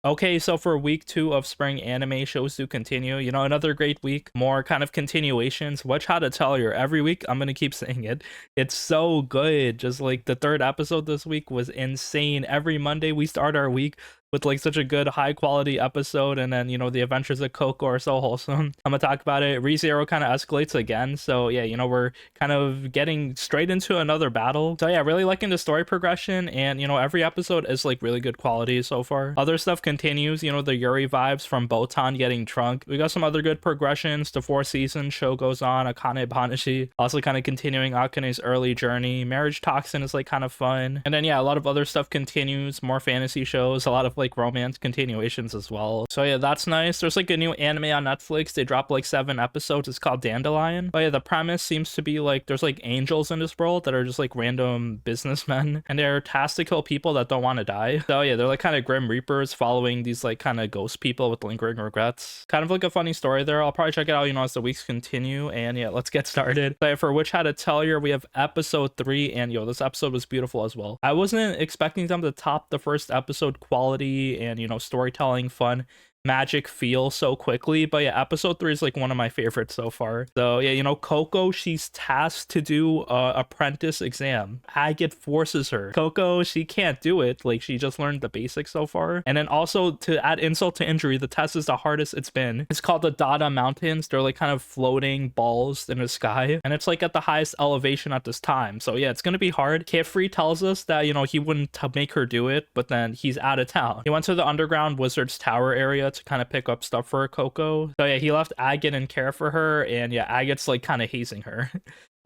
Okay, so for week 2 of spring anime shows to continue, another great week, more kind of continuations. Watch How to Tell You every week. I'm gonna keep saying it. It's so good. Just like the third episode this week was insane. Every Monday we start our week with like such a good high quality episode, and then the adventures of Coco are so wholesome. I'm gonna talk about it. ReZero kind of escalates again, so yeah, we're kind of getting straight into another battle. So yeah, really liking the story progression, and every episode is like really good quality so far. Other stuff continues, the Yuri vibes from Botan getting drunk. We got some other good progressions. The 4th season show goes on. Akane-banashi also kind of continuing Akane's early journey. Marriagetoxin is like kind of fun, and then yeah, a lot of other stuff continues. More fantasy shows, a lot of like romance continuations as well. So yeah, that's nice. There's like a new anime on Netflix. They dropped like 7 episodes. It's called Dandelion. But yeah, the premise seems to be like there's like angels in this world that are just like random businessmen, and they're tasked to kill people that don't want to die. So yeah, they're like kind of grim reapers following these like kind of ghost people with lingering regrets. Kind of like a funny story there. I'll probably check it out, as the weeks continue. And yeah, let's get started. So yeah, for Which Had to Tell You, we have episode 3, and this episode was beautiful as well. I wasn't expecting them to top the first episode quality and storytelling, fun, magic feel so quickly, but yeah, episode 3 is like one of my favorites so far. So yeah, Coco, she's tasked to do a apprentice exam. Agate forces her. Coco, she can't do it, like she just learned the basics so far. And then also, to add insult to injury, the test is the hardest it's been. It's called the Dada Mountains. They're like kind of floating balls in the sky, and it's like at the highest elevation at this time. So yeah, it's gonna be hard. Kifri tells us that he wouldn't make her do it, but then he's out of town. He went to the underground wizard's tower area to kind of pick up stuff for Coco. So yeah, he left Agate and care for her, and yeah, Agate's like kind of hazing her.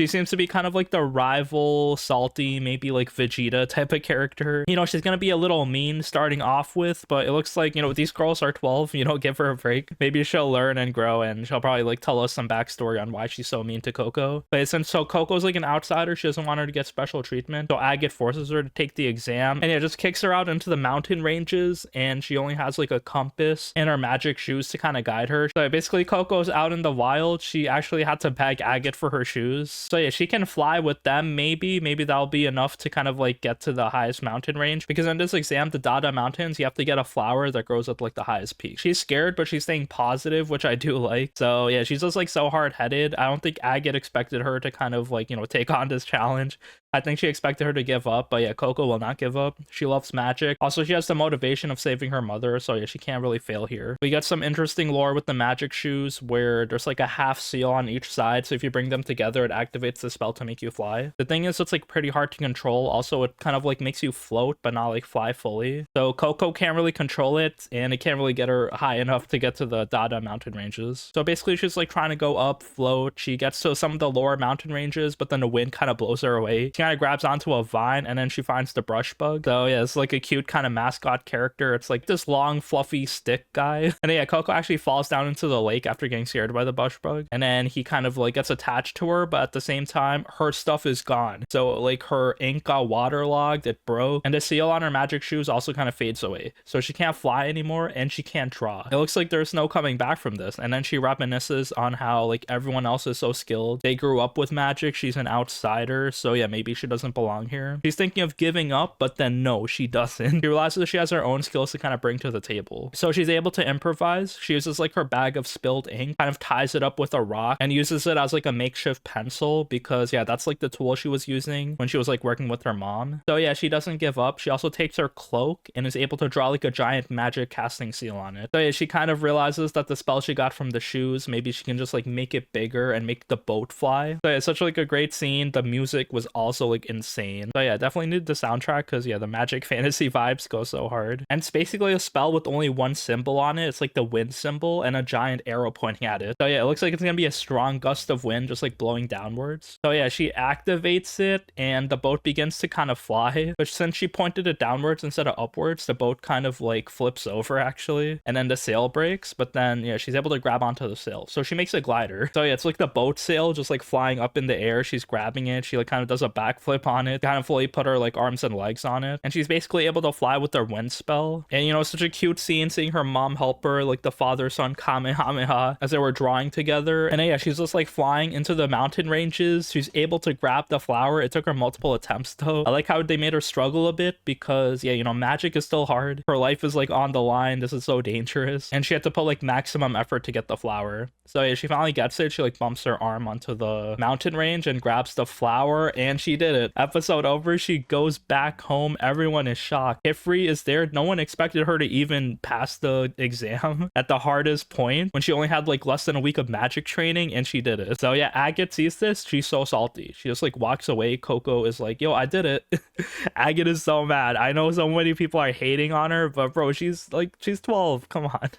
She seems to be kind of like the rival, salty, maybe like Vegeta type of character. She's gonna be a little mean starting off with, but it looks like, these girls are 12, give her a break. Maybe she'll learn and grow, and she'll probably like tell us some backstory on why she's so mean to Coco. But since Coco's like an outsider, she doesn't want her to get special treatment. So Agate forces her to take the exam, and yeah, just kicks her out into the mountain ranges, and she only has like a compass and her magic shoes to kind of guide her. So basically, Coco's out in the wild. She actually had to beg Agate for her shoes. So yeah, she can fly with them. Maybe that'll be enough to kind of like get to the highest mountain range, because in this exam, the Dada Mountains, you have to get a flower that grows at like the highest peak. She's scared, but she's staying positive, which I do like. So yeah, she's just like so hard-headed. I don't think Agate expected her to kind of like take on this challenge. I think she expected her to give up, but yeah, Coco will not give up. She loves magic. Also, she has the motivation of saving her mother, so yeah, she can't really fail here. We get some interesting lore with the magic shoes, where there's like a half seal on each side, so if you bring them together, it activates the spell to make you fly. The thing is, it's like pretty hard to control. Also, it kind of like makes you float, but not like fly fully. So Coco can't really control it, and it can't really get her high enough to get to the Dada mountain ranges. So basically, she's like trying to go up, float. She gets to some of the lower mountain ranges, but then the wind kind of blows her away. She kind of grabs onto a vine, and then she finds the brush bug. So yeah, it's like a cute kind of mascot character. It's like this long fluffy stick guy. And yeah, Coco actually falls down into the lake after getting scared by the brush bug, and then he kind of like gets attached to her, but at the same time her stuff is gone. So like her ink got waterlogged, it broke, and the seal on her magic shoes also kind of fades away. So she can't fly anymore, and she can't draw. It looks like there's no coming back from this. And then she reminisces on how like everyone else is so skilled. They grew up with magic. She's an outsider, so yeah, maybe she doesn't belong here. She's thinking of giving up, but then no, she doesn't. She realizes she has her own skills to kind of bring to the table. So she's able to improvise. She uses like her bag of spilled ink, kind of ties it up with a rock, and uses it as like a makeshift pencil, because yeah, that's like the tool she was using when she was like working with her mom. So yeah, she doesn't give up. She also takes her cloak and is able to draw like a giant magic casting seal on it. So yeah, she kind of realizes that the spell she got from the shoes, maybe she can just like make it bigger and make the boat fly. So yeah, it's such like a great scene. The music was also like insane. So yeah, definitely need the soundtrack, because yeah, the magic fantasy vibes go so hard. And it's basically a spell with only one symbol on it. It's like the wind symbol and a giant arrow pointing at it. So yeah, it looks like it's gonna be a strong gust of wind just like blowing downwards. So yeah, she activates it, and the boat begins to kind of fly, but since she pointed it downwards instead of upwards, the boat kind of like flips over actually, and then the sail breaks. But then yeah, she's able to grab onto the sail, so she makes a glider. So yeah, it's like the boat sail just like flying up in the air. She's grabbing it. She like kind of does a backflip on it, kind of fully put her like arms and legs on it, and she's basically able to fly with her wind spell. And you know, such a cute scene seeing her mom help her, like the father-son Kamehameha, as they were drawing together. And yeah, she's just like flying into the mountain ranges. She's able to grab the flower. It took her multiple attempts though. I like how they made her struggle a bit because yeah, you know, magic is still hard. Her life is like on the line. This is so dangerous, and she had to put like maximum effort to get the flower. So yeah, she finally gets it. She like bumps her arm onto the mountain range and grabs the flower, and she did it. Episode over. She goes back home. Everyone is shocked. Hifri is there. No one expected her to even pass the exam at the hardest point when she only had like less than a week of magic training, and she did it. So yeah, Agate sees this. She's so salty. She just like walks away. Coco is like, yo, I did it. Agate is so mad. I know so many people are hating on her, but bro, she's 12. Come on.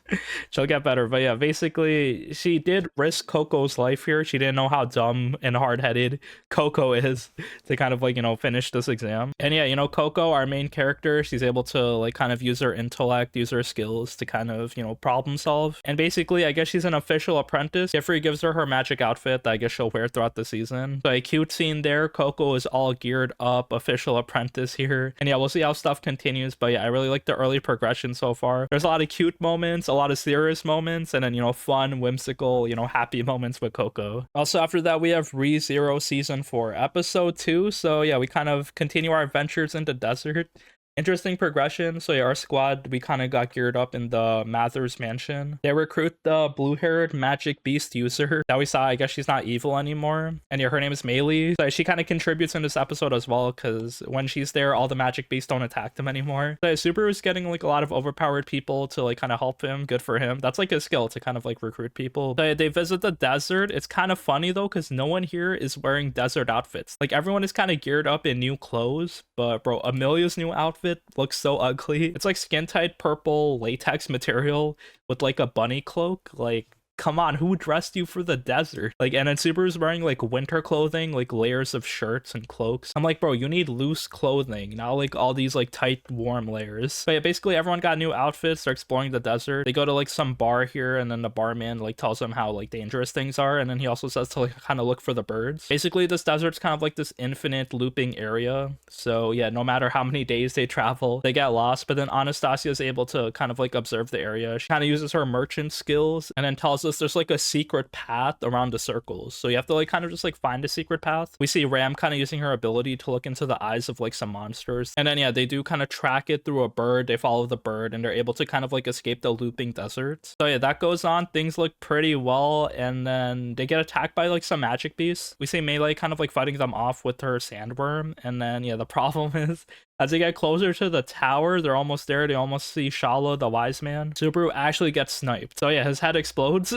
She'll get better. But yeah, basically she did risk Coco's life here. She didn't know how dumb and hard-headed Coco is to kind of like, you know, finish this exam. And yeah, you know, Coco, our main character, she's able to like kind of use her intellect, use her skills to kind of, you know, problem solve. And basically, I guess she's an official apprentice. Jeffrey gives her magic outfit that I guess she'll wear throughout the season. So a cute scene there. Coco is all geared up, official apprentice here. And yeah, we'll see how stuff continues. But yeah, I really like the early progression so far. There's a lot of cute moments, a lot of serious moments, and then, you know, fun, whimsical, you know, happy moments with Coco. Also, after that, we have ReZero Season 4, Episode 2. So yeah, we kind of continue our adventures in the desert. Interesting progression. So yeah, our squad, we kind of got geared up in the Mathers mansion. They recruit the blue-haired magic beast user that we saw. I guess she's not evil anymore. And yeah, her name is Meili. So she kind of contributes in this episode as well, because when she's there, all the magic beasts don't attack them anymore. So yeah, Subaru is getting like a lot of overpowered people to like kind of help him. Good for him. That's like his skill, to kind of like recruit people. So yeah, they visit the desert. It's kind of funny though, because no one here is wearing desert outfits. Like everyone is kind of geared up in new clothes, but bro, Amelia's new outfit looks so ugly. It's like skin tight purple latex material with like a bunny cloak. Like, come on, who dressed you for the desert? Like, and then Subaru's wearing like winter clothing, like layers of shirts and cloaks. I'm like, bro, you need loose clothing, not like all these like tight warm layers. But yeah, basically everyone got new outfits. They're exploring the desert. They go to like some bar here, and then the barman like tells them how like dangerous things are, and then he also says to like kind of look for the birds. Basically this desert's kind of like this infinite looping area. So yeah, no matter how many days they travel, they get lost. But then Anastasia is able to kind of like observe the area. She kind of uses her merchant skills and then tells us there's like a secret path around the circles. So you have to like kind of just like find a secret path. We see Ram kind of using her ability to look into the eyes of like some monsters. And then yeah, they do kind of track it through a bird. They follow the bird and they're able to kind of like escape the looping desert. So yeah, that goes on. Things look pretty well. And then they get attacked by like some magic beasts. We see Melee kind of like fighting them off with her sandworm. And then yeah, the problem is as they get closer to the tower, they're almost there. They almost see Shala, the wise man. Subaru actually gets sniped. So yeah, his head explodes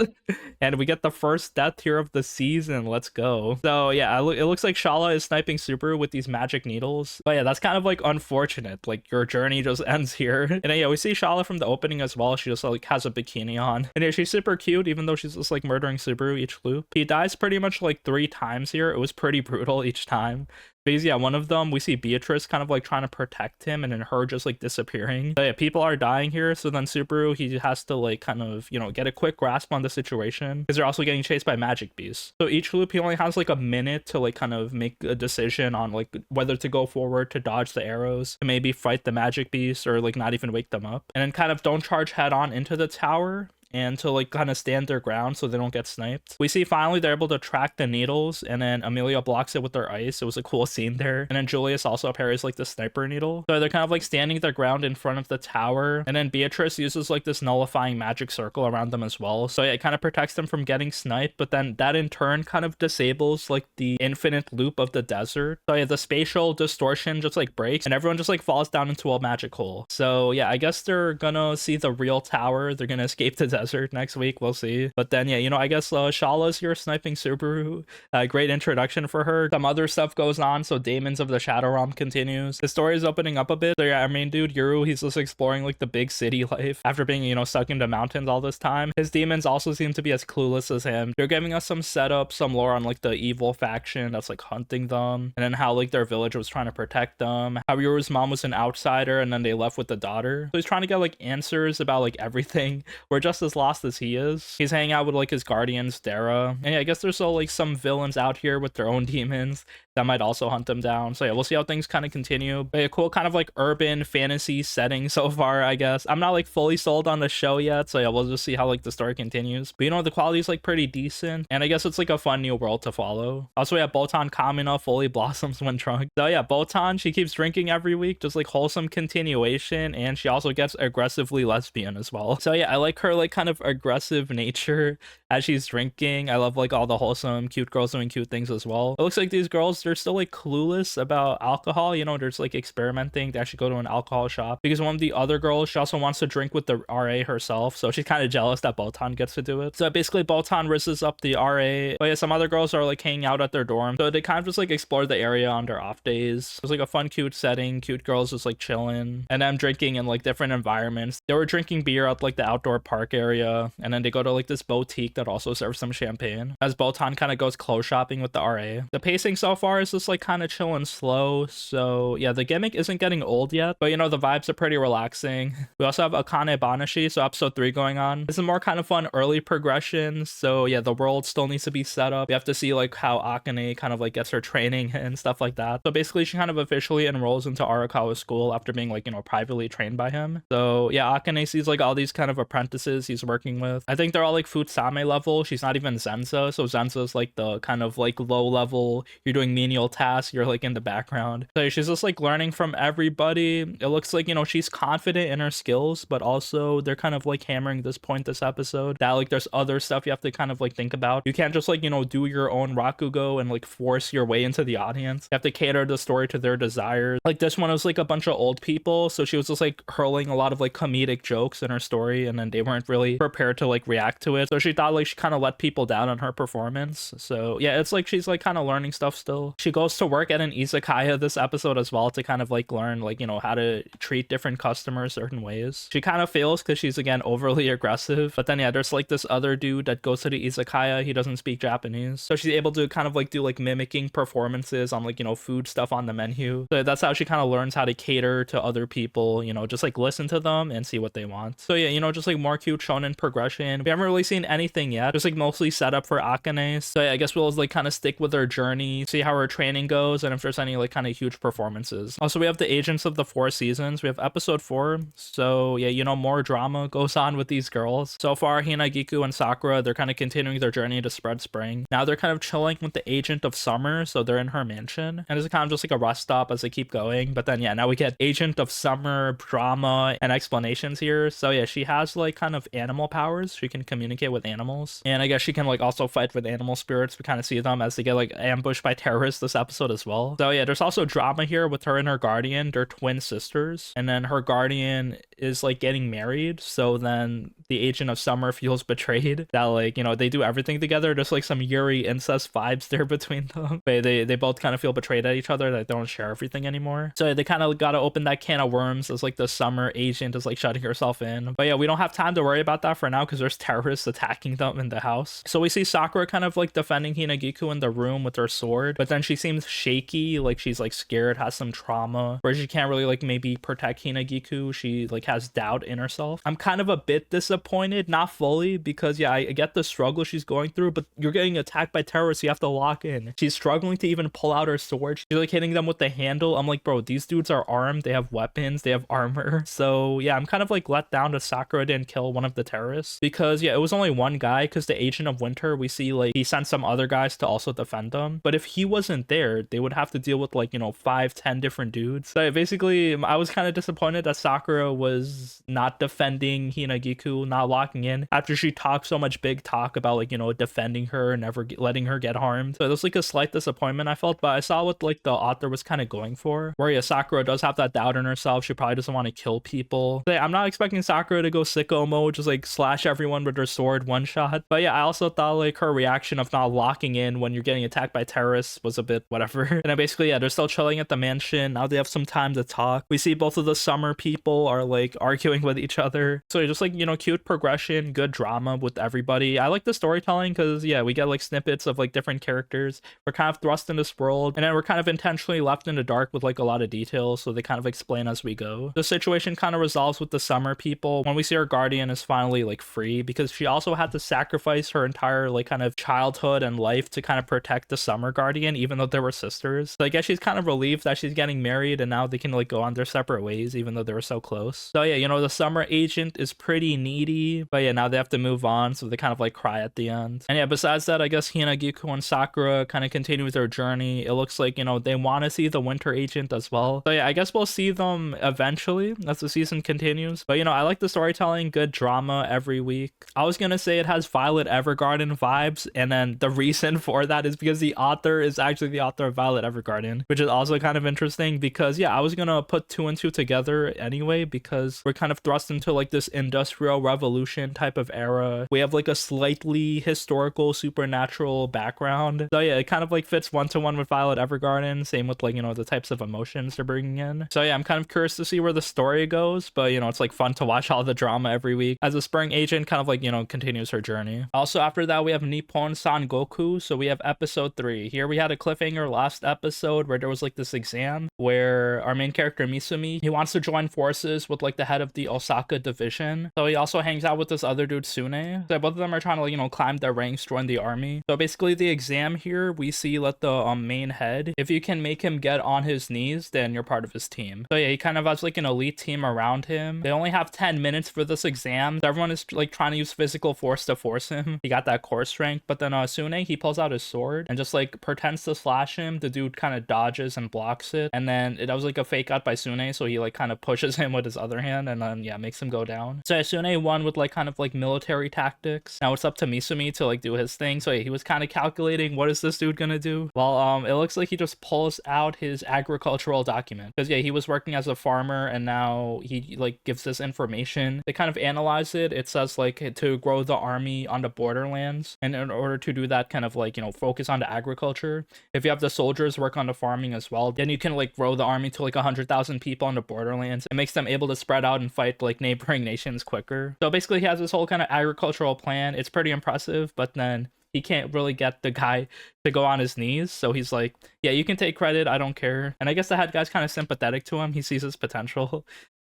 and we get the first death here of the season. Let's go. So yeah, it looks like Shala is sniping Subaru with these magic needles. But yeah, that's kind of like unfortunate. Like your journey just ends here. And then, yeah, we see Shala from the opening as well. She just like has a bikini on. And yeah, she's super cute, even though she's just like murdering Subaru each loop. He dies pretty much like 3 times here. It was pretty brutal each time. Because yeah, one of them, we see Beatrice kind of like trying to protect him and then her just like disappearing. So yeah, people are dying here. So then Subaru, he has to like kind of, you know, get a quick grasp on the situation because they're also getting chased by magic beasts. So each loop, he only has like a minute to like kind of make a decision on like whether to go forward, to dodge the arrows, to maybe fight the magic beasts or like not even wake them up. And then kind of don't charge head on into the tower and to like kind of stand their ground so they don't get sniped. We see finally they're able to track the needles, and then Amelia blocks it with their ice. It was a cool scene there. And then Julius also parries like the sniper needle. So they're kind of like standing their ground in front of the tower, and then Beatrice uses like this nullifying magic circle around them as well. So yeah, it kind of protects them from getting sniped, but then that in turn kind of disables like the infinite loop of the desert. So yeah, the spatial distortion just like breaks and everyone just like falls down into a magic hole. So yeah, I guess they're gonna see the real tower. They're gonna escape the desert next week. We'll see. But then yeah, you know, I guess Shala's here sniping Subaru. Great introduction for her. Some other stuff goes on. So Daemons of the Shadow Realm continues. The story is opening up a bit. So yeah, our main dude Yuru, he's just exploring like the big city life after being, you know, stuck into mountains all this time. His demons also seem to be as clueless as him. They're giving us some setup, some lore on like the evil faction that's like hunting them, and then how like their village was trying to protect them, how Yuru's mom was an outsider and then they left with the daughter. So he's trying to get like answers about like everything. We're just as lost as he is. He's hanging out with like his guardians, Dara. And yeah, I guess there's all like some villains out here with their own demons that might also hunt them down. So yeah, we'll see how things kind of continue. But a cool kind of like urban fantasy setting so far, I guess. I'm not like fully sold on the show yet, so yeah, we'll just see how like the story continues. But you know, the quality is like pretty decent, and I guess it's like a fun new world to follow. Also, yeah, Botan Kamiina fully blossoms when drunk. So yeah, Botan, she keeps drinking every week, just like wholesome continuation, and she also gets aggressively lesbian as well. So yeah, I like her like kind of aggressive nature as she's drinking. I love like all the wholesome cute girls doing cute things as well. It looks like these girls, they're still like clueless about alcohol, you know, they're just like experimenting. They actually go to an alcohol shop because one of the other girls, she also wants to drink with the RA herself, so she's kind of jealous that Botan gets to do it. So basically Botan risks up the RA, but yeah, some other girls are like hanging out at their dorm, so they kind of just like explore the area on their off days. It's like a fun cute setting, cute girls just like chilling and them drinking in like different environments. They were drinking beer at like the outdoor park area, and then they go to like this boutique that also serves some champagne as Botan kind of goes clothes shopping with the RA. The pacing so far is just like kind of chill and slow, so yeah, the gimmick isn't getting old yet, but you know, the vibes are pretty relaxing. We also have Akane-banashi, so episode 3 going on. This is more kind of fun early progression, so yeah, the world still needs to be set up. We have to see like how Akane kind of like gets her training and stuff like that. So basically she kind of officially enrolls into Arakawa's school after being like, you know, privately trained by him. So yeah, Akane sees like all these kind of apprentices he's working with. I think they're all like Futsame level. She's not even Zenza, so Zenza's like the kind of like low level, you're doing menial tasks, you're like in the background. So she's just like learning from everybody. It looks like, you know, she's confident in her skills, but also they're kind of like hammering this point this episode that like there's other stuff you have to kind of like think about. You can't just like, you know, do your own Rakugo and like force your way into the audience. You have to cater the story to their desires. Like this one was like a bunch of old people, so she was just like hurling a lot of like comedic jokes in her story, and then they weren't really prepared to like react to it, so she thought like she kind of let people down on her performance. So yeah, it's like she's like kind of learning stuff still. She goes to work at an izakaya this episode as well to kind of like learn like, you know, how to treat different customers certain ways. She kind of fails because she's again overly aggressive, but then yeah, there's like this other dude that goes to the izakaya. He doesn't speak Japanese, so she's able to kind of like do like mimicking performances on like, you know, food stuff on the menu. So that's how she kind of learns how to cater to other people, you know, just like listen to them and see what they want. So yeah, you know, just like more cute shonen progression. We haven't really seen anything yet, just like mostly set up for Akane. So yeah, I guess we'll like kind of stick with her journey, see how her training goes, and if there's any like kind of huge performances. Also, we have the Agents of the Four Seasons. We have episode 4. So yeah, you know, more drama goes on with these girls. So far, Hinagiku and Sakura, they're kind of continuing their journey to spread spring. Now they're kind of chilling with the Agent of Summer, so they're in her mansion, and it's kind of just like a rest stop as they keep going. But then yeah, now we get Agent of Summer drama and explanations here. So yeah, she has like kind of animal powers. She can communicate with animals, and I guess she can like also fight with animal spirits. We kind of see them as they get like ambushed by terrorists this episode as well. So yeah, there's also drama here with her and her guardian. They're twin sisters, and then her guardian is like getting married, so then the Agent of Summer feels betrayed that like, you know, they do everything together. There's like some Yuri incest vibes there between them. They both kind of feel betrayed at each other, that they don't share everything anymore. So they kind of got to open that can of worms as like the Summer agent is like shutting herself in. But yeah, we don't have time to worry about that for now because there's terrorists attacking them in the house. So we see Sakura kind of like defending Hinagiku in the room with her sword, but then she seems shaky, like she's like scared, has some trauma where she can't really like maybe protect Hinagiku. She like has doubt in herself. I'm kind of a bit disappointed, not fully, because yeah, I get the struggle she's going through, but you're getting attacked by terrorists, you have to lock in. She's struggling to even pull out her sword. She's like hitting them with the handle. I'm like, bro, these dudes are armed, they have weapons, they have armor. So yeah, I'm kind of like let down that Sakura didn't kill one of the terrorists, because yeah, it was only one guy, because the Agent of Winter, we see like he sent some other guys to also defend them, but if he wasn't there, they would have to deal with like, you know, 5-10 different dudes. So basically I was kind of disappointed that Sakura was not defending Hinagiku, not locking in after she talked so much big talk about like, you know, defending her and never letting her get harmed. So it was like a slight disappointment I felt, but I saw what like the author was kind of going for, where yeah, Sakura does have that doubt in herself. She probably doesn't want to kill people. So, yeah, I'm not expecting Sakura to go sicko mode, just like slash everyone with her sword one shot. But yeah, I also thought like her reaction of not locking in when you're getting attacked by terrorists was a bit whatever. And then basically yeah, they're still chilling at the mansion. Now they have some time to talk. We see both of the Summer people are like arguing with each other. So just like, you know, cute progression, good drama with everybody. I like the storytelling because yeah, we get like snippets of like different characters. We're kind of thrust in this world, and then we're kind of intentionally left in the dark with like a lot of details, so they kind of explain as we go. The situation kind of resolves with the Summer people when we see our guardian is finally like free, because she also had to sacrifice her entire like kind of childhood and life to kind of protect the Summer guardian, even even though they were sisters. So I guess she's kind of relieved that she's getting married and now they can like go on their separate ways, even though they were so close. So yeah, you know, the summer agent is pretty needy, but yeah, now they have to move on, so they kind of like cry at the end. And yeah, besides that, I guess Hinagiku and Sakura kind of continue their journey. It looks like, you know, they want to see the winter agent as well. So yeah, I guess we'll see them eventually as the season continues. But you know, I like the storytelling, good drama every week. I was gonna say it has Violet Evergarden vibes, and then the reason for that is because the author is actually the author of Violet Evergarden, which is also kind of interesting because yeah, I was gonna put 2 and 2 together anyway, because we're kind of thrust into like this industrial revolution type of era. We have like a slightly historical supernatural background. So yeah, it kind of like fits 1-to-1 with Violet Evergarden. Same with like, you know, the types of emotions they're bringing in. So yeah, I'm kind of curious to see where the story goes, but you know, it's like fun to watch all the drama every week as a spring agent kind of like, you know, continues her journey. Also after that, we have Nippon Sangoku. So we have episode 3. Here we had a cliffhanger last episode where there was like this exam where our main character Misumi, he wants to join forces with like the head of the Osaka division. So he also hangs out with this other dude Sune. So both of them are trying to like, you know, climb their ranks, join the army. So basically the exam here, we see let the main head, if you can make him get on his knees, then you're part of his team. So yeah, he kind of has like an elite team around him. They only have 10 minutes for this exam. So everyone is like trying to use physical force to force him. He got that core strength, but then Sune, he pulls out his sword and just like pretends to slash him. The dude kind of dodges and blocks it, and then that was like a fake out by Sune, so he like kind of pushes him with his other hand and then yeah, makes him go down. So yeah, Sune won with like kind of like military tactics. Now it's up to Misumi to like do his thing. So yeah, he was kind of calculating, what is this dude gonna do? Well, it looks like he just pulls out his agricultural document, because yeah, he was working as a farmer and now he like gives this information. They kind of analyze it. It says like to grow the army on the borderlands, and in order to do that, kind of like, you know, focus on the agriculture. If you have the soldiers work on the farming as well, then you can like grow the army to like 100,000 people on the borderlands. It makes them able to spread out and fight like neighboring nations quicker. So basically he has this whole kind of agricultural plan. It's pretty impressive, but then he can't really get the guy to go on his knees. So he's like, yeah, you can take credit, I don't care. And I guess the head guy's kind of sympathetic to him. He sees his potential.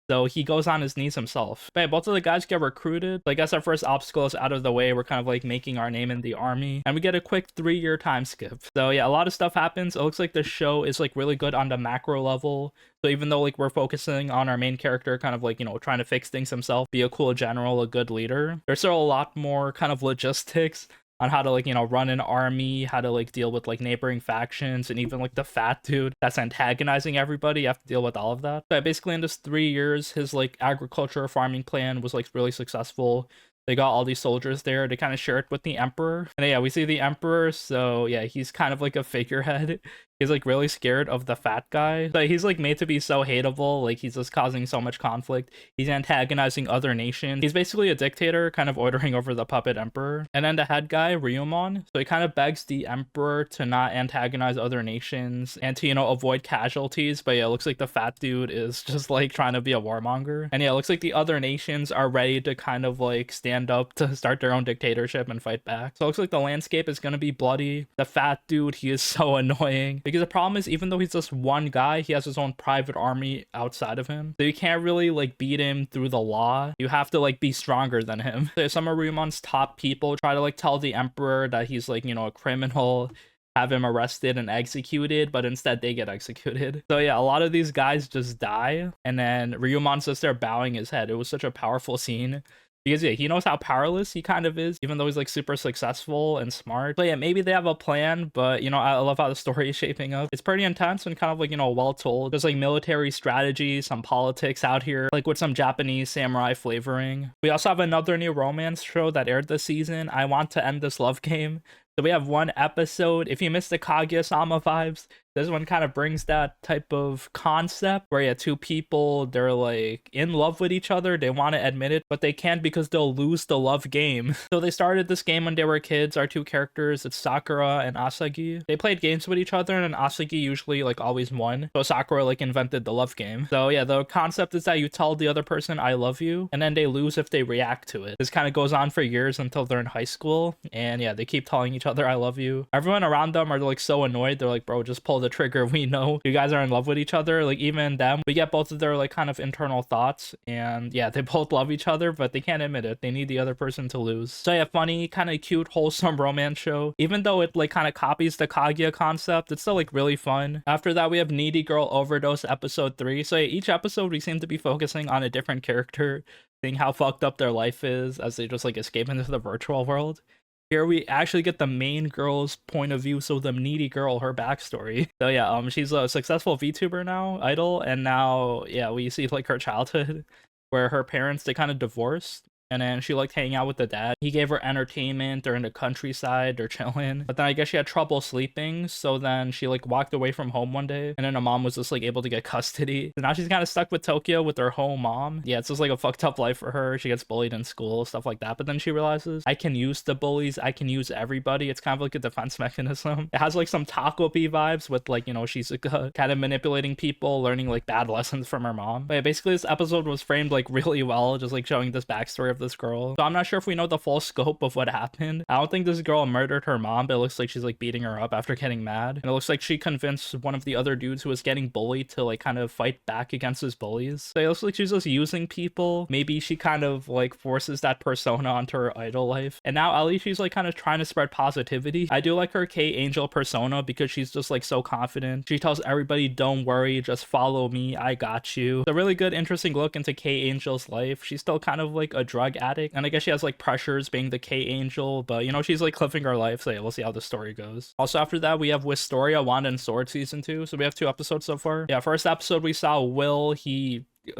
So he goes on his knees himself. But yeah, both of the guys get recruited. So I guess our first obstacle is out of the way. We're kind of like making our name in the army. And we get a quick 3-year time skip. So yeah, a lot of stuff happens. It looks like the show is like really good on the macro level. So even though like we're focusing on our main character kind of like, you know, trying to fix things himself, be a cool general, a good leader, there's still a lot more kind of logistics on how to like, you know, run an army, how to like deal with like neighboring factions, and even like the fat dude that's antagonizing everybody. You have to deal with all of that. But basically in just 3 years, his like agriculture farming plan was like really successful. They got all these soldiers there to kind of share it with the emperor. And yeah, we see the emperor. So yeah, he's kind of like a figurehead. He's like really scared of the fat guy. But he's like made to be so hateable. Like he's just causing so much conflict. He's antagonizing other nations. He's basically a dictator, kind of ordering over the puppet emperor. And then the head guy, Ryumon. So he kind of begs the emperor to not antagonize other nations and to, you know, avoid casualties. But yeah, it looks like the fat dude is just like trying to be a warmonger. And yeah, it looks like the other nations are ready to kind of like stand up to start their own dictatorship and fight back. So it looks like the landscape is going to be bloody. The fat dude, he is so annoying. Because the problem is, even though he's just one guy, he has his own private army outside of him. So you can't really like beat him through the law. You have to like be stronger than him. So some of Ryumon's top people try to like tell the emperor that he's like, you know, a criminal, have him arrested and executed, but instead they get executed. So yeah, a lot of these guys just die, and then Ryumon's just there bowing his head. It was such a powerful scene. Because yeah, he knows how powerless he kind of is, even though he's like super successful and smart. But yeah, maybe they have a plan, but you know, I love how the story is shaping up. It's pretty intense and kind of like, you know, well told. There's like military strategy, some politics out here, like with some Japanese samurai flavoring. We also have another new romance show that aired this season, I Want to End This Love Game. So we have one episode. If you missed the Kaguya-sama vibes, this one kind of brings that type of concept where, yeah, two people, they're like in love with each other. They want to admit it, but they can't because they'll lose the love game. So they started this game when they were kids. Our two characters, it's Sakura and Asagi. They played games with each other, and Asagi usually like always won. So Sakura like invented the love game. So yeah, the concept is that you tell the other person I love you, and then they lose if they react to it. This kind of goes on for years until they're in high school, and yeah, they keep telling each other I love you. Everyone around them are like so annoyed. They're like, bro, just pull the trigger, we know you guys are in love with each other. Like even them, we get both of their like kind of internal thoughts, and yeah, they both love each other, but they can't admit it. They need the other person to lose. So yeah, funny, kind of cute, wholesome romance show. Even though it like kind of copies the Kaguya concept, it's still like really fun. After that, we have Needy Girl Overdose episode 3. So yeah, each episode we seem to be focusing on a different character, seeing how fucked up their life is as they just like escape into the virtual world. Here we actually get the main girl's point of view, so the needy girl, her backstory. So yeah, she's a successful VTuber now, idol, and now yeah, we see like her childhood where her parents, they kind of divorced. And then she liked hanging out with the dad. He gave her entertainment. They're in the countryside. They're chilling. But then I guess she had trouble sleeping. So then she like walked away from home one day. And then her mom was just like able to get custody. So now she's kind of stuck with Tokyo with her home mom. Yeah, it's just like a fucked up life for her. She gets bullied in school, stuff like that. But then she realizes, I can use the bullies. I can use everybody. It's kind of like a defense mechanism. It has like some Taco Bee vibes with like, you know, she's kind of manipulating people, learning like bad lessons from her mom. But yeah, basically this episode was framed like really well, just like showing this backstory of this girl. So I'm not sure if we know the full scope of what happened. I don't think this girl murdered her mom, but it looks like she's like beating her up after getting mad. And it looks like she convinced one of the other dudes who was getting bullied to like kind of fight back against his bullies. So it looks like she's just using people. Maybe she kind of like forces that persona onto her idol life. And now at least she's like kind of trying to spread positivity. I do like her K-Angel persona because she's just like so confident. She tells everybody, don't worry, just follow me, I got you. It's a really good, interesting look into K-Angel's life. She's still kind of like a drug addict, and I guess she has like pressures being the K-Angel, but you know, she's like living her life, so yeah, we'll see how the story goes. Also after that, we have Wistoria, Wand and Sword season 2, so we have 2 episodes so far. Yeah, first episode we saw Will,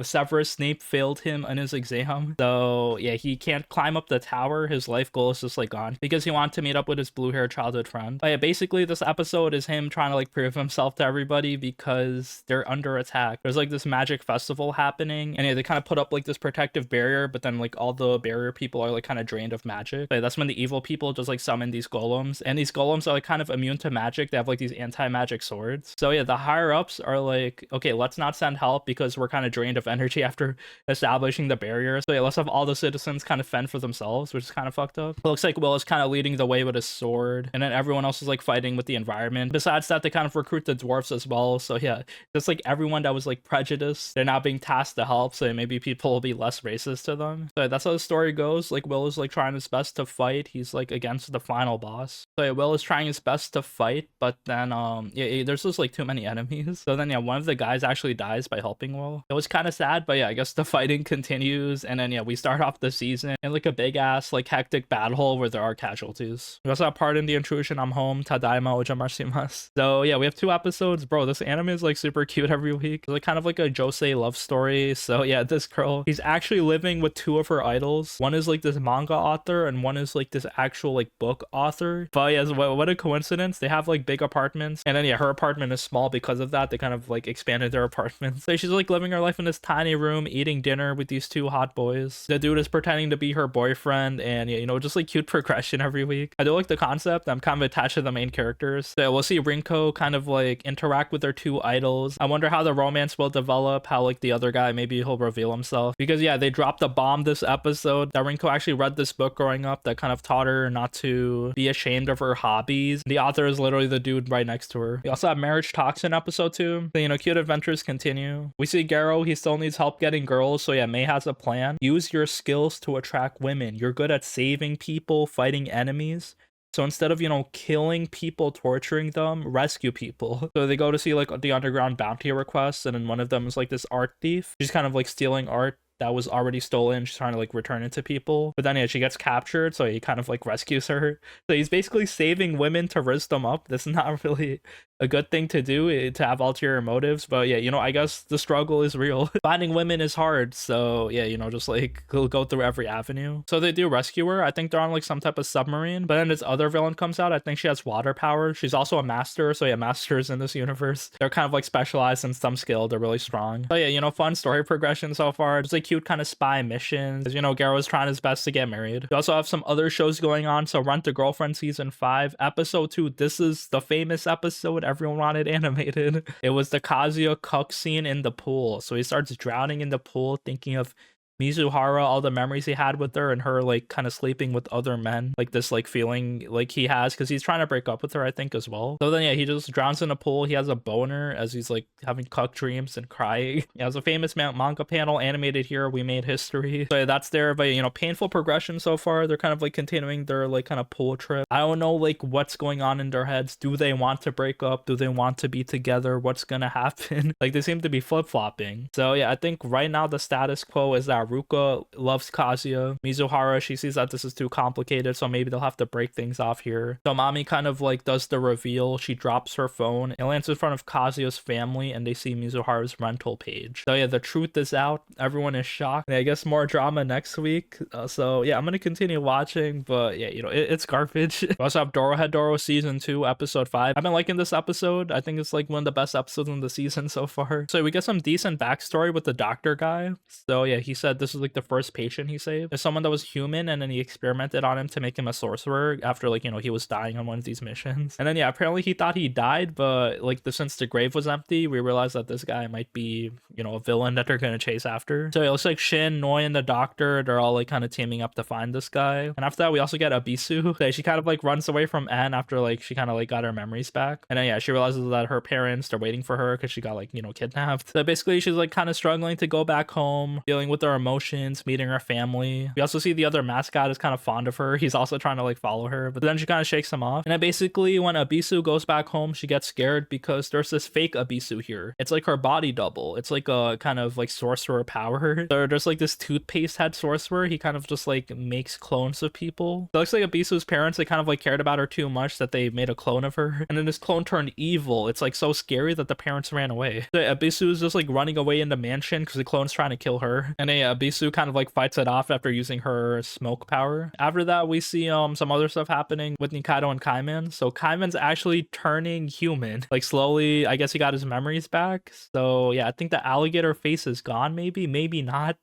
Severus Snape failed him on his exam, so yeah, he can't climb up the tower. His life goal is just like gone because he wanted to meet up with his blue-haired childhood friend. But yeah, basically this episode is him trying to like prove himself to everybody because they're under attack. There's like this magic festival happening, and yeah, they kind of put up like this protective barrier, but then like all the barrier people are like kind of drained of magic. But yeah, that's when the evil people just like summon these golems, and these golems are like kind of immune to magic. They have like these anti-magic swords. So yeah, the higher ups are like, okay, let's not send help because we're kind of drained of energy after establishing the barrier. So yeah, let's have all the citizens kind of fend for themselves, which is kind of fucked up. It looks like Will is kind of leading the way with his sword, and then everyone else is like fighting with the environment. Besides that, they kind of recruit the dwarfs as well. So yeah, just like everyone that was like prejudiced, they're now being tasked to help, so maybe people will be less racist to them. So yeah, that's how the story goes. Like Will is like trying his best to fight. He's like against the final boss. So yeah, Will is trying his best to fight, but then yeah, there's just like too many enemies. So then yeah, one of the guys actually dies by helping Will. It was kind of sad, but yeah, I guess the fighting continues, and then yeah, we start off the season in like a big ass like hectic battle where there are casualties. We also have part in the Intrusion. I'm home. Tadaima ojamashimasu. So yeah, we have 2 episodes. Bro, this anime is like super cute every week. It's like kind of like a josei love story. So yeah, this girl, he's actually living with 2 of her idols. One is like this manga author, and one is like this actual like book author. But yeah, what a coincidence. They have like big apartments, and then yeah, her apartment is small because of that. They kind of like expanded their apartments. So she's like living her life in this tiny room, eating dinner with these 2 hot boys. The dude is pretending to be her boyfriend, and yeah, you know, just like cute progression every week. I do like the concept. I'm kind of attached to the main characters. So we'll see Rinko kind of like interact with her 2 idols. I wonder how the romance will develop, how like the other guy, maybe he'll reveal himself, because yeah, they dropped a bomb this episode that Rinko actually read this book growing up that kind of taught her not to be ashamed of her hobbies. The author is literally the dude right next to her. We also have Marriagetoxin episode 2. So, you know, cute adventures continue. We see Garo, he still needs help getting girls, so yeah, May has a plan. Use your skills to attract women. You're good at saving people, fighting enemies. So instead of, you know, killing people, torturing them, rescue people. So they go to see like the underground bounty requests, and then one of them is like this art thief. She's kind of like stealing art that was already stolen. She's trying to like return it to people, but then yeah, she gets captured, so he kind of like rescues her. So he's basically saving women to rizz them up. This is not really a good thing to do, to have ulterior motives, but yeah, you know, I guess the struggle is real. Finding women is hard, so yeah, you know, just like go through every avenue. So they do rescue her. I think they're on like some type of submarine, but then this other villain comes out. I think she has water power. She's also a master, so yeah, masters in this universe, they're kind of like specialized in some skill. They're really strong. So yeah, you know, fun story progression so far. Just like cute kind of spy missions. You know, Garo's trying his best to get married. We also have some other shows going on. So Rent a Girlfriend season 5 episode 2. This is the famous episode everyone wanted animated. It was the Kazuya cuck scene in the pool. So he starts drowning in the pool, thinking of Mizuhara, all the memories he had with her, and her like kind of sleeping with other men, like this like feeling like he has because he's trying to break up with her, I think, as well. So then yeah, he just drowns in a pool. He has a boner as he's like having cuck dreams and crying. Yeah, it was a famous manga panel animated here. We made history. So yeah, that's there, but you know, painful progression so far. They're kind of like continuing their like kind of pool trip. I don't know like what's going on in their heads. Do they want to break up? Do they want to be together? What's gonna happen? Like they seem to be flip-flopping. So yeah, I think right now the status quo is that Ruka loves Kazuya. Mizuhara, she sees that this is too complicated, so maybe they'll have to break things off here. So Mami kind of like does the reveal. She drops her phone and lands in front of Kazuya's family, and they see Mizuhara's rental page. So yeah, the truth is out. Everyone is shocked. And I guess more drama next week. So yeah, I'm gonna continue watching, but yeah, you know, it's garbage. We also have Dorohedoro season 2 episode 5. I've been liking this episode. I think it's like one of the best episodes in the season so far. So we get some decent backstory with the doctor guy. So yeah, he said this is like the first patient he saved. There's someone that was human, and then he experimented on him to make him a sorcerer after like, you know, he was dying on one of these missions. And then yeah, apparently he thought he died, but like since the grave was empty, we realized that this guy might be, you know, a villain that they're gonna chase after. So it looks like Shin, Noi, and the doctor, they're all like kind of teaming up to find this guy. And after that, we also get Abisu. So she kind of like runs away from En after like she kind of like got her memories back. And then yeah, she realizes that her parents are waiting for her because she got like, you know, kidnapped. So basically she's like kind of struggling to go back home, dealing with her emotions, meeting her family. We also see the other mascot is kind of fond of her. He's also trying to like follow her, but then she kind of shakes him off. And then basically when Abisu goes back home, she gets scared because there's this fake Abisu here. It's like her body double. It's like a kind of like sorcerer power. So there's like this toothpaste head sorcerer. He kind of just like makes clones of people. So it looks like Abisu's parents, they kind of like cared about her too much that they made a clone of her. And then this clone turned evil. It's like so scary that the parents ran away. So Abisu is just like running away in the mansion because the clone's trying to kill her. And Abisu kind of like fights it off after using her smoke power. After that, we see some other stuff happening with Nikaido and Kaiman. So Kaiman's actually turning human. Like slowly, I guess he got his memories back. So yeah, I think the alligator face is gone, maybe not.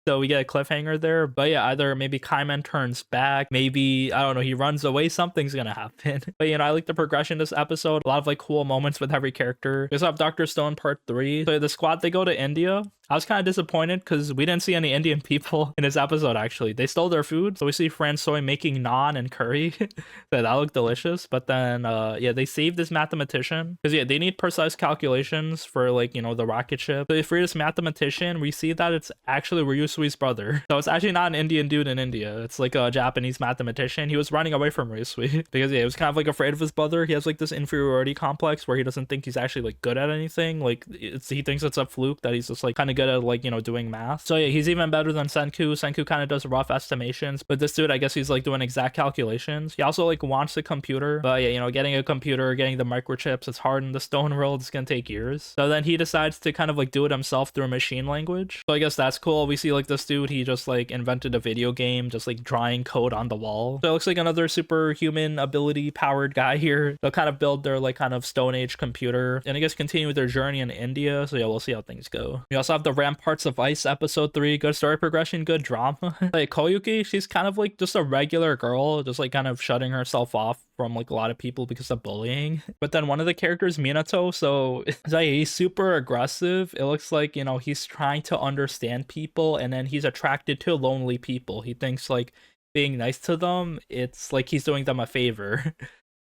So we get a cliffhanger there. But yeah, either maybe Kaiman turns back, maybe, I don't know, he runs away, something's gonna happen. But you know, I like the progression this episode. A lot of like cool moments with every character. We also have Dr. Stone part 3. So the squad, they go to India. I was kind of disappointed because we didn't see any Indian people in this episode, actually. They stole their food. So we see François making naan and curry. So that looked delicious. But then, yeah, they saved this mathematician. Because, yeah, they need precise calculations for, like, you know, the rocket ship. So they free this mathematician. We see that it's actually Ryusui's brother. So it's actually not an Indian dude in India. It's like a Japanese mathematician. He was running away from Ryusui. Because, yeah, he was kind of, like, afraid of his brother. He has, like, this inferiority complex where he doesn't think he's actually, like, good at anything. Like, he thinks it's a fluke that he's just, like, kind of good at like, you know, doing math. So yeah, he's even better than Senku. Senku kind of does rough estimations, but this dude, I guess he's like doing exact calculations. He also like wants a computer, but yeah, you know, getting a computer, getting the microchips, it's hard in the stone world. It's gonna take years. So then he decides to kind of like do it himself through a machine language. So I guess that's cool. We see like this dude, he just like invented a video game, just like drawing code on the wall. So it looks like another superhuman ability powered guy here. They'll kind of build their like kind of Stone Age computer and I guess continue with their journey in India. So yeah, we'll see how things go. We also have the Ramparts of Ice episode 3. Good story progression, good drama. Like Koyuki, she's kind of like just a regular girl, just like kind of shutting herself off from like a lot of people because of bullying. But then one of the characters, Minato, so he's super aggressive. It looks like, you know, he's trying to understand people and then he's attracted to lonely people. He thinks like being nice to them, it's like he's doing them a favor.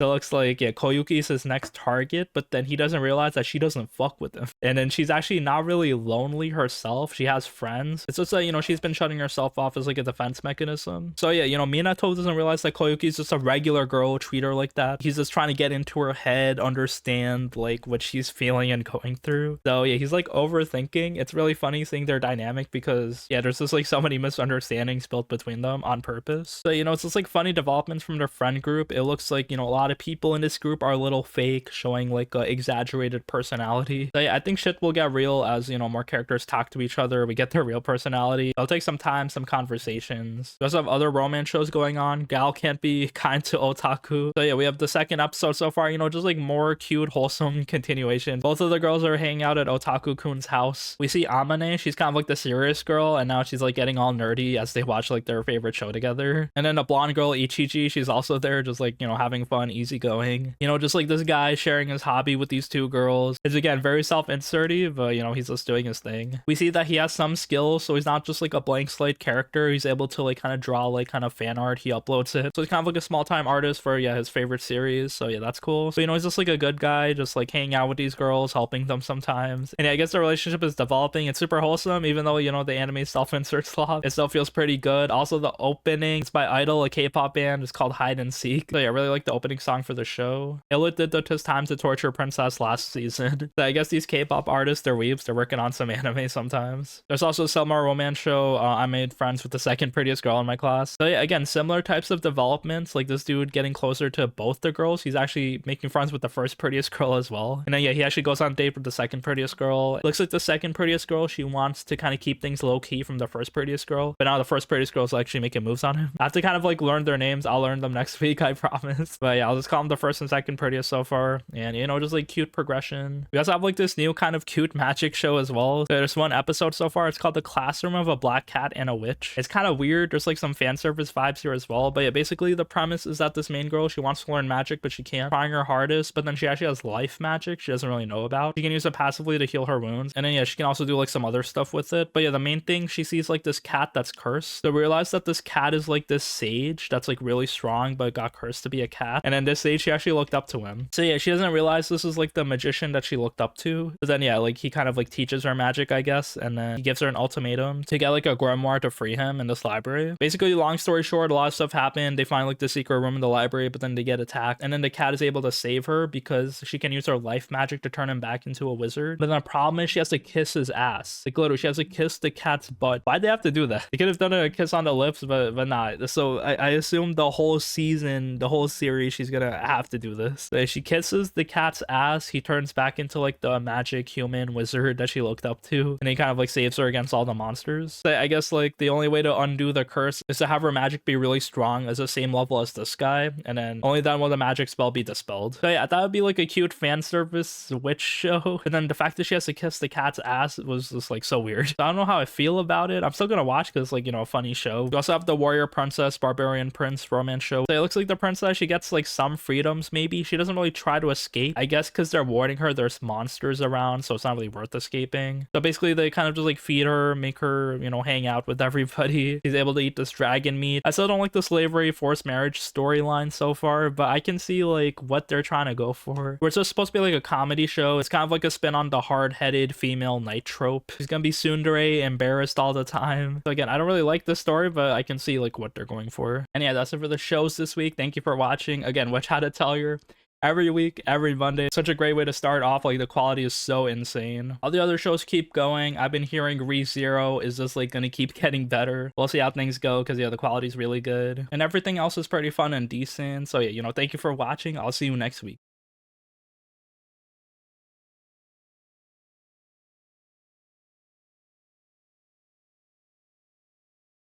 So it looks like, yeah, Koyuki is his next target, but then he doesn't realize that she doesn't fuck with him. And then she's actually not really lonely herself. She has friends. It's just that, you know, she's been shutting herself off as like a defense mechanism. So yeah, you know, Minato doesn't realize that Koyuki's just a regular girl, treat her like that. He's just trying to get into her head, understand like what she's feeling and going through. So yeah, he's like overthinking. It's really funny seeing their dynamic because yeah, there's just like so many misunderstandings built between them on purpose. So, you know, it's just like funny developments from their friend group. It looks like, you know, a lot of people in this group are a little fake, showing like a exaggerated personality. So yeah, I think shit will get real as, you know, more characters talk to each other. We get their real personality. It'll take some time, some conversations. We also have other romance shows going on. Gal can't be kind to Otaku. So yeah, we have the second episode so far, you know, just like more cute, wholesome continuation. Both of the girls are hanging out at Otaku-kun's house. We see Amane, she's kind of like the serious girl, and now she's like getting all nerdy as they watch like their favorite show together. And then a blonde girl, Ichiji, she's also there just like, you know, having fun, easygoing. You know, just like this guy sharing his hobby with these two girls. It's again very self-inserty, but you know, he's just doing his thing. We see that he has some skills, so he's not just like a blank slate character. He's able to like kind of draw like kind of fan art. He uploads it. So he's kind of like a small-time artist for his favorite series. So yeah, that's cool. So you know, he's just like a good guy, just like hanging out with these girls, helping them sometimes. And yeah, I guess the relationship is developing. It's super wholesome, even though you know the anime self-inserts a lot. It still feels pretty good. Also, the opening is by Idol, a K-pop band. It's called Hide and Seek. So yeah, I really like the opening song for the show. It did took his time to torture Princess last season. So I guess these K-pop artists, they're weebs. They're working on some anime sometimes. There's also a summer romance show. I made friends with the second prettiest girl in my class. So yeah, again, similar types of developments. Like this dude getting closer to both the girls. He's actually making friends with the first prettiest girl as well. And then yeah, he actually goes on a date with the second prettiest girl. It looks like the second prettiest girl, she wants to kind of keep things low-key from the first prettiest girl. But now the first prettiest girl is actually making moves on him. I have to kind of like learn their names. I'll learn them next week, I promise. But yeah, I'll just call them the first and second prettiest so far. And you know, just like cute progression. We also have like this new kind of cute magic show as well. There's one episode so far. It's called The Classroom of a Black Cat and a Witch. It's kind of weird. There's like some fan service vibes here as well. But yeah, basically the premise is that this main girl, she wants to learn magic, but she can't. Trying her hardest, but then she actually has life magic she doesn't really know about. She can use it passively to heal her wounds. And then yeah, she can also do like some other stuff with it. But yeah, the main thing, she sees like this cat that's cursed. So we realize that this cat is like this sage that's like really strong, but got cursed to be a cat. And then this sage, she actually looked up to him. So yeah, she doesn't realize this is like the magician that she looked up to. But then yeah, like he kind of like teaches her magic, I guess. And then he gives her an ultimatum to get like a grimoire to free him in this library. Basically, long story short, a lot of stuff happened. They find like the secret room in the library, but then they get attacked. And then the cat is able to save her because she can use her life magic to turn him back into a wizard. But then the problem is she has to kiss his ass. Like literally, she has to kiss the cat's butt. Why'd they have to do that? They could have done a kiss on the lips, but not. So I assume the whole season, the whole series, she's gonna have to do this. So she kisses the cat's ass. He turns back into like the magic human wizard that she looked up to. And he kind of like saves her against all the monsters. So I guess like the only way to undo the curse is to have her magic be really strong as the same level as this guy. And then only then will the magic spell be dispelled. So yeah, that would be like a cute fan service witch show. And then the fact that she has to kiss the cat's ass was just like so weird. So I don't know how I feel about it. I'm still gonna watch because it's like, you know, a funny show. We also have the warrior princess, barbarian prince romance show. So it looks like the princess, she gets like some freedoms maybe. She doesn't really try to escape. I guess because they're warning her there's monsters around, so it's not really worth escaping. So basically they kind of just like feed her, make her, you know, hang out with everybody. She's able to eat this dragon meat. I still don't like the slavery forced marriage storyline so far, but I can see like what they're trying to go for. Where it's just supposed to be like a comedy show. It's kind of like a spin on the hard-headed female knight trope. She's gonna be tsundere, embarrassed all the time. So again, I don't really like this story, but I can see like what they're going for. And yeah, that's it for the shows this week. Thank you for watching. Again, watch How to Atelier every week, every Monday. Such a great way to start off. Like the quality is so insane. All the other shows keep going. I've been hearing ReZero is just like gonna keep getting better. We'll see how things go because yeah, the quality is really good and everything else is pretty fun and decent. So yeah, you know, thank you for watching. I'll see you next week.